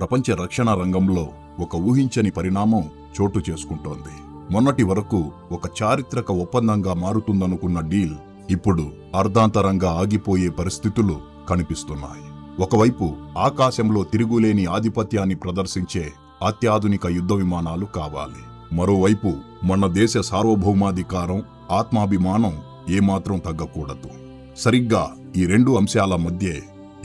ప్రపంచ రక్షణ రంగంలో ఒక ఊహించని పరిణామం చోటు చేసుకుంటోంది. మొన్నటి వరకు ఒక చారిత్రక ఒప్పందంగా మారుతుందనుకున్న డీల్ ఇప్పుడు అర్ధాంతరంగా ఆగిపోయే పరిస్థితులు కనిపిస్తున్నాయి. ఒకవైపు ఆకాశంలో తిరుగులేని ఆధిపత్యాన్ని ప్రదర్శించే అత్యాధునిక యుద్ధ విమానాలు కావాలి. మరోవైపు మన దేశ సార్వభౌమాధికారం, ఆత్మాభిమానం ఏమాత్రం తగ్గకూడదు. సరిగ్గా ఈ రెండు అంశాల మధ్యే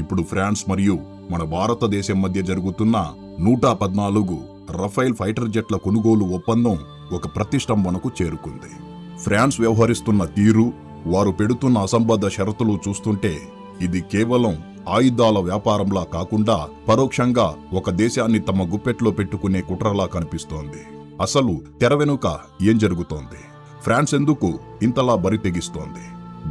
ఇప్పుడు ఫ్రాన్స్ మరియు మన భారతదేశం మధ్య జరుగుతున్న 114 రఫైల్ ఫైటర్ జెట్ల కొనుగోలు ఒప్పందం ఒక ప్రతిష్టంభనకు చేరుకుంది. ఫ్రాన్స్ వ్యవహరిస్తున్న తీరు, వారు పెడుతున్న అసంబద్ధ షరతులు చూస్తుంటే ఇది కేవలం ఆయుధాల వ్యాపారంలా కాకుండా పరోక్షంగా ఒక దేశాన్ని తమ గుప్పెట్లో పెట్టుకునే కుట్రలా కనిపిస్తోంది. అసలు తెర వెనుక ఏం జరుగుతోంది? ఫ్రాన్స్ ఎందుకు ఇంతలా బరి తెగిస్తోంది?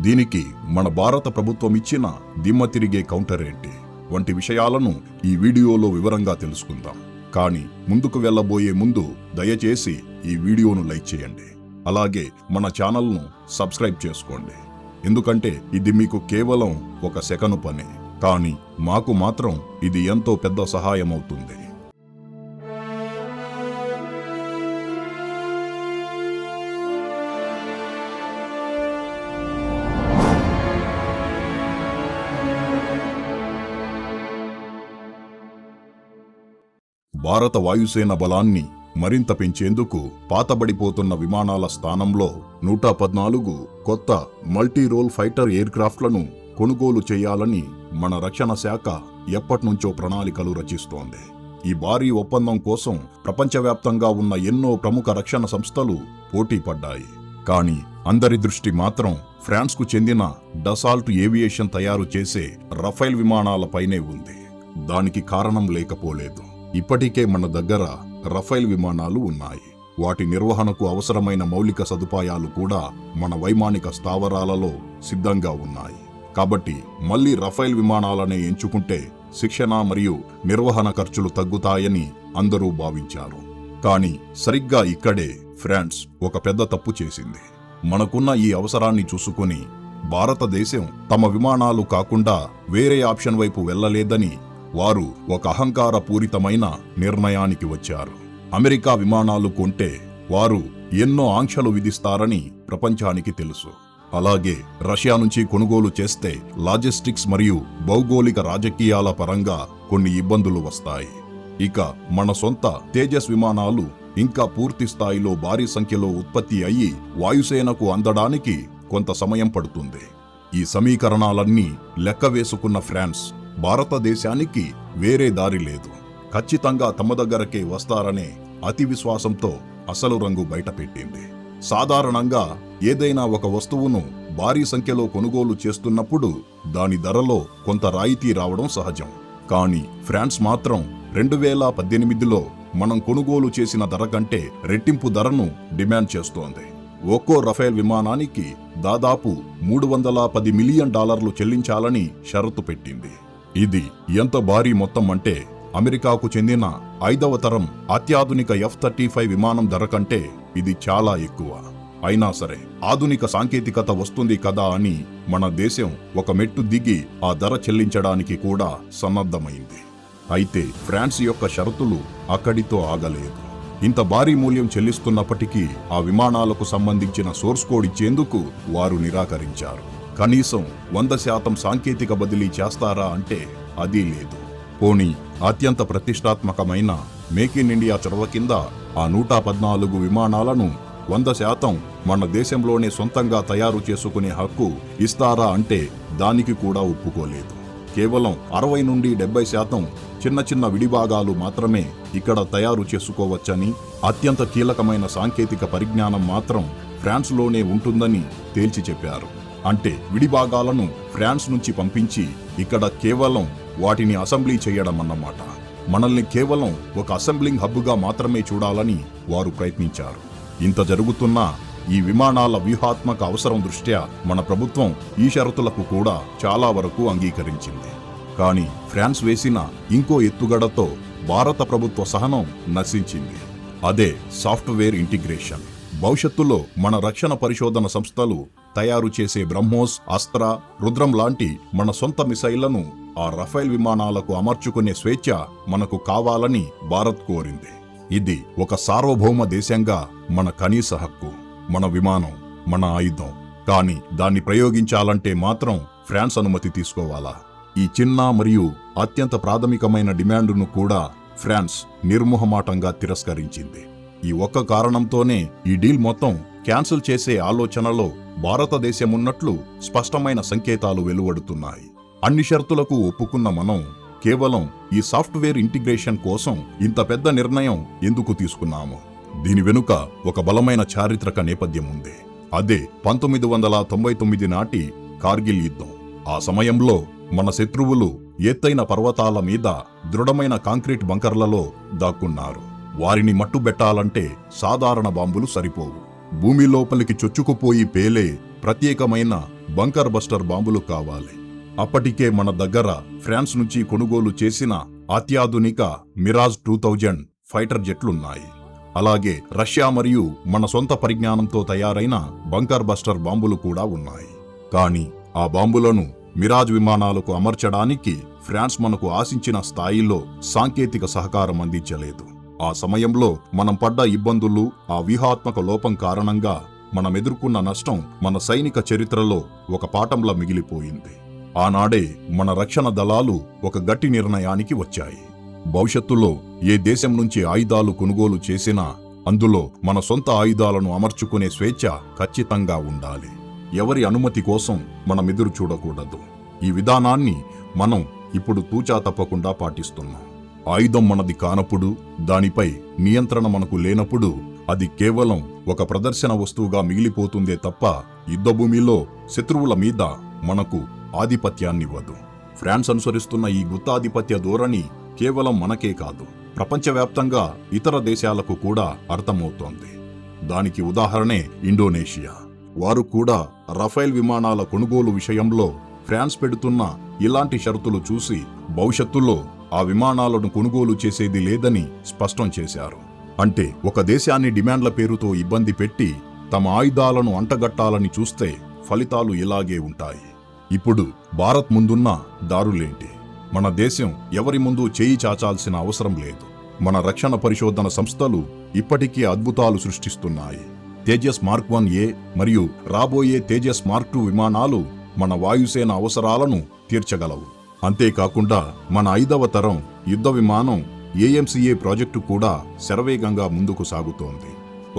దీనికి మన భారత ప్రభుత్వం ఇచ్చిన దిమ్మ తిరిగే కౌంటర్ ఏంటి వంటి విషయాలను ఈ వీడియోలో వివరంగా తెలుసుకుందాం. కానీ ముందుకు వెళ్ళబోయే ముందు దయచేసి ఈ వీడియోను లైక్ చేయండి. అలాగే మన ఛానల్ను సబ్స్క్రైబ్ చేసుకోండి. ఎందుకంటే ఇది మీకు కేవలం ఒక సెకను పని, కానీ మాకు మాత్రం ఇది ఎంతో పెద్ద సహాయం అవుతుంది. భారత వాయుసేన బలాన్ని మరింత పెంచేందుకు పాతబడిపోతున్న విమానాల స్థానంలో 114 కొత్త మల్టీరోల్ ఫైటర్ ఎయిర్క్రాఫ్ట్లను కొనుగోలు చేయాలని మన రక్షణ శాఖ ఎప్పటినుంచో ప్రణాళికలు రచిస్తోంది. ఈ భారీ ఒప్పందం కోసం ప్రపంచవ్యాప్తంగా ఉన్న ఎన్నో ప్రముఖ రక్షణ సంస్థలు పోటీ పడ్డాయి. కానీ అందరి దృష్టి మాత్రం ఫ్రాన్స్కు చెందిన డసాల్ట్ ఏవియేషన్ తయారు చేసే రఫైల్ విమానాలపైనే ఉంది. దానికి కారణం లేకపోలేదు. ఇప్పటికే మన దగ్గర రఫైల్ విమానాలు ఉన్నాయి. వాటి నిర్వహణకు అవసరమైన మౌలిక సదుపాయాలు కూడా మన వైమానిక స్థావరాలలో సిద్ధంగా ఉన్నాయి. కాబట్టి మళ్లీ రఫైల్ విమానాలనే ఎంచుకుంటే శిక్షణ మరియు నిర్వహణ ఖర్చులు తగ్గుతాయని అందరూ భావించారు. కానీ సరిగ్గా ఇక్కడే ఫ్రాన్స్ ఒక పెద్ద తప్పు చేసింది. మనకున్న ఈ అవసరాన్ని చూసుకుని భారతదేశం తమ విమానాలు కాకుండా వేరే ఆప్షన్ వైపు వెళ్లలేదని వారు ఒక అహంకారపూరితమైన నిర్ణయానికి వచ్చారు. అమెరికా విమానాలు కొంటే వారు ఎన్నో ఆంక్షలు విధిస్తారని ప్రపంచానికి తెలుసు. అలాగే రష్యా నుంచి కొనుగోలు చేస్తే లాజిస్టిక్స్ మరియు భౌగోళిక రాజకీయాల పరంగా కొన్ని ఇబ్బందులు వస్తాయి. ఇక మన సొంత తేజస్ విమానాలు ఇంకా పూర్తి స్థాయిలో భారీ సంఖ్యలో ఉత్పత్తి అయ్యి వాయుసేనకు అందడానికి కొంత సమయం పడుతుంది. ఈ సమీకరణాలన్నీ లెక్క వేసుకున్న ఫ్రాన్స్ భారతదేశానికి వేరే దారి లేదు, ఖచ్చితంగా తమ దగ్గరకే వస్తారనే అతి విశ్వాసంతో అసలు రంగు బయటపెట్టింది. సాధారణంగా ఏదైనా ఒక వస్తువును భారీ సంఖ్యలో కొనుగోలు చేస్తున్నప్పుడు దాని ధరలో కొంత రాయితీ రావడం సహజం. కానీ ఫ్రాన్స్ మాత్రం 2018లో మనం కొనుగోలు చేసిన ధర కంటే రెట్టింపు ధరను డిమాండ్ చేస్తోంది. ఒక్కో రఫేల్ విమానానికి దాదాపు $310 మిలియన్ చెల్లించాలని షరతు పెట్టింది. ఇది ఎంత భారీ మొత్తం అంటే అమెరికాకు చెందిన 5వ తరం అత్యాధునిక F-35 విమానం ధర కంటే ఇది చాలా ఎక్కువ. అయినా సరే ఆధునిక సాంకేతికత వస్తుంది కదా అని మన దేశం ఒక మెట్టు దిగి ఆ ధర చెల్లించడానికి కూడా సన్నద్ధమైంది. అయితే ఫ్రాన్స్ యొక్క షరతులు అక్కడితో ఆగలేదు. ఇంత భారీ మూల్యం చెల్లిస్తున్నప్పటికీ ఆ విమానాలకు సంబంధించిన సోర్స్ కోడ్ ఇచ్చేందుకు వారు నిరాకరించారు. కనీసం 100% సాంకేతిక బదిలీ చేస్తారా అంటే అదీ లేదు. పోనీ అత్యంత ప్రతిష్టాత్మకమైన మేక్ ఇన్ ఇండియా చొరవ కింద ఆ 114 విమానాలను 100% మన దేశంలోనే సొంతంగా తయారు చేసుకునే హక్కు ఇస్తారా అంటే దానికి కూడా ఒప్పుకోలేదు. కేవలం 60 నుండి 70% చిన్న చిన్న విడిభాగాలు మాత్రమే ఇక్కడ తయారు చేసుకోవచ్చని, అత్యంత కీలకమైన సాంకేతిక పరిజ్ఞానం మాత్రం ఫ్రాన్స్లోనే ఉంటుందని తేల్చి చెప్పారు. అంటే విడిభాగాలను ఫ్రాన్స్ నుంచి పంపించి ఇక్కడ కేవలం వాటిని అసెంబ్లీ చేయడం అన్నమాట. మనల్ని కేవలం ఒక అసెంబ్లింగ్ హబ్గా మాత్రమే చూడాలని వారు ప్రయత్నించారు. ఇంత జరుగుతున్నా ఈ విమానాల వ్యూహాత్మక అవసరం దృష్ట్యా మన ప్రభుత్వం ఈ షరతులకు కూడా చాలా వరకు అంగీకరించింది. కానీ ఫ్రాన్స్ వేసిన ఇంకో ఎత్తుగడతో భారత ప్రభుత్వ సహనం నశించింది. అదే సాఫ్ట్వేర్ ఇంటిగ్రేషన్. భవిష్యత్తులో మన రక్షణ పరిశోధన సంస్థలు తయారు చేసే బ్రహ్మోస్, అస్త్ర, రుద్రం లాంటి మన సొంత మిసైళ్లను ఆ రఫేల్ విమానాలకు అమర్చుకునే స్వేచ్ఛ మనకు కావాలని భారత్ కోరింది. ఇది ఒక సార్వభౌమ దేశంగా మన కనీస హక్కు. మన విమానం, మన ఆయుధం. కానీ దాన్ని ప్రయోగించాలంటే మాత్రం ఫ్రాన్స్ అనుమతి తీసుకోవాలా? ఈ చిన్న మరియు అత్యంత ప్రాథమికమైన డిమాండును కూడా ఫ్రాన్స్ నిర్మోహమాటంగా తిరస్కరించింది. ఈ ఒక్క కారణంతోనే ఈ డీల్ మొత్తం క్యాన్సిల్ చేసే ఆలోచనలో భారతదేశమున్నట్లు స్పష్టమైన సంకేతాలు వెలువడుతున్నాయి. అన్ని షరతులకు ఒప్పుకున్న మనం కేవలం ఈ సాఫ్ట్వేర్ ఇంటిగ్రేషన్ కోసం ఇంత పెద్ద నిర్ణయం ఎందుకు తీసుకున్నాము? దీని వెనుక ఒక బలమైన చారిత్రక నేపథ్యం ఉంది. అదే 1999 నాటి కార్గిల్ యుద్ధం. ఆ సమయంలో మన శత్రువులు ఎత్తైన పర్వతాల మీద దృఢమైన కాంక్రీట్ బంకర్లలో దాక్కున్నారు. వారిని మట్టుబెట్టాలంటే సాధారణ బాంబులు సరిపోవు. భూమి లోపలికి చొచ్చుకుపోయి పేలే ప్రత్యేకమైన బంకర్ బస్టర్ బాంబులు కావాలి. అప్పటికే మన దగ్గర ఫ్రాన్స్ నుంచి కొనుగోలు చేసిన అత్యాధునిక మిరాజ్ 2000 ఫైటర్ జెట్లున్నాయి. అలాగే రష్యా మరియు మన సొంత పరిజ్ఞానంతో తయారైన బంకర్ బస్టర్ బాంబులు కూడా ఉన్నాయి. కానీ ఆ బాంబులను మిరాజ్ విమానాలకు అమర్చడానికి ఫ్రాన్స్ మనకు ఆశించిన స్థాయిలో సాంకేతిక సహకారం అందించలేదు. ఆ సమయంలో మనం పడ్డ ఇబ్బందులు, ఆ వ్యూహాత్మక లోపం కారణంగా మనం ఎదుర్కొన్న నష్టం మన సైనిక చరిత్రలో ఒక పాఠంలా మిగిలిపోయింది. ఆనాడే మన రక్షణ దళాలు ఒక గట్టి నిర్ణయానికి వచ్చాయి. భవిష్యత్తులో ఏ దేశం నుంచి ఆయుధాలు కొనుగోలు చేసినా అందులో మన సొంత ఆయుధాలను అమర్చుకునే స్వేచ్ఛ ఖచ్చితంగా ఉండాలి. ఎవరి అనుమతి కోసం మనం ఎదురు చూడకూడదు. ఈ విధానాన్ని మనం ఇప్పుడు తూచా తప్పకుండా పాటిస్తున్నాం. ఆయుధం మనది కానప్పుడు, దానిపై నియంత్రణ మనకు లేనప్పుడు అది కేవలం ఒక ప్రదర్శన వస్తువుగా మిగిలిపోతుందే తప్ప యుద్ధభూమిలో శత్రువుల మీద మనకు ఆధిపత్యాన్నివ్వదు. ఫ్రాన్స్ అనుసరిస్తున్న ఈ గుత్తాధిపత్య ధోరణి కేవలం మనకే కాదు, ప్రపంచవ్యాప్తంగా ఇతర దేశాలకు కూడా అర్థమవుతోంది. దానికి ఉదాహరణే ఇండోనేషియా. వారు కూడా రఫేల్ విమానాల కొనుగోలు విషయంలో ఫ్రాన్స్ పెడుతున్న ఇలాంటి షరతులు చూసి భవిష్యత్తులో ఆ విమానాలను కొనుగోలు చేసేది లేదని స్పష్టం చేశారు. అంటే ఒక దేశాన్ని డిమాండ్ల పేరుతో ఇబ్బంది పెట్టి తమ ఆయుధాలను అంటగట్టాలని చూస్తే ఫలితాలు ఇలాగే ఉంటాయి. ఇప్పుడు భారత్ ముందున్న దారులేంటి? మన దేశం ఎవరి ముందు చేయి చాచాల్సిన అవసరం లేదు. మన రక్షణ పరిశోధన సంస్థలు ఇప్పటికీ అద్భుతాలు సృష్టిస్తున్నాయి. తేజస్ మార్క్ 1A మరియు రాబోయే తేజస్ మార్క్ 2 విమానాలు మన వాయుసేన అవసరాలను తీర్చగలవు. అంతేకాకుండా మన 5వ తరం యుద్ధ విమానం AMCA ప్రాజెక్టు కూడా శరవేగంగా ముందుకు సాగుతోంది.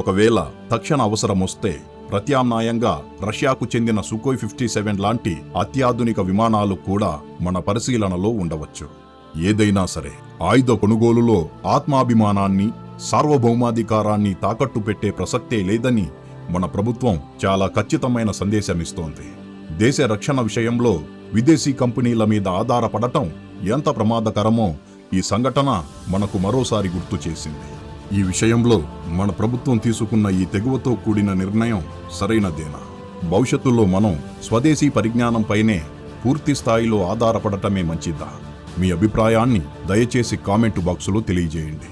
ఒకవేళ తక్షణ అవసరమొస్తే ప్రత్యామ్నాయంగా రష్యాకు చెందిన సుఖోయ్ 57 లాంటి అత్యాధునిక విమానాలు కూడా మన పరిశీలనలో ఉండవచ్చు. ఏదైనా సరే, ఆయుధ కొనుగోలులో ఆత్మాభిమానాన్ని, సార్వభౌమాధికారాన్ని తాకట్టు పెట్టే ప్రసక్తే లేదని మన ప్రభుత్వం చాలా ఖచ్చితమైన సందేశమిస్తోంది. దేశ రక్షణ విషయంలో విదేశీ కంపెనీల మీద ఆధారపడటం ఎంత ప్రమాదకరమో ఈ సంఘటన మనకు మరోసారి గుర్తు చేసింది. ఈ విషయంలో మన ప్రభుత్వం తీసుకున్న ఈ తెగువతో కూడిన నిర్ణయం సరైనదేనా? భవిష్యత్తులో మనం స్వదేశీ పరిజ్ఞానంపైనే పూర్తి స్థాయిలో ఆధారపడటమే మంచిదా? మీ అభిప్రాయాన్ని దయచేసి కామెంట్ బాక్సులో తెలియజేయండి.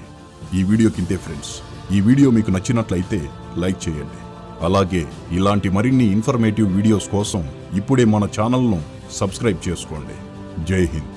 ఈ వీడియో కిందే ఫ్రెండ్స్, ఈ వీడియో మీకు నచ్చినట్లయితే లైక్ చేయండి. అలాగే ఇలాంటి మరిన్ని ఇన్ఫర్మేటివ్ వీడియోస్ కోసం ఇప్పుడే మన ఛానల్ను సబ్స్క్రైబ్ చేసుకోండి. జై హింద్.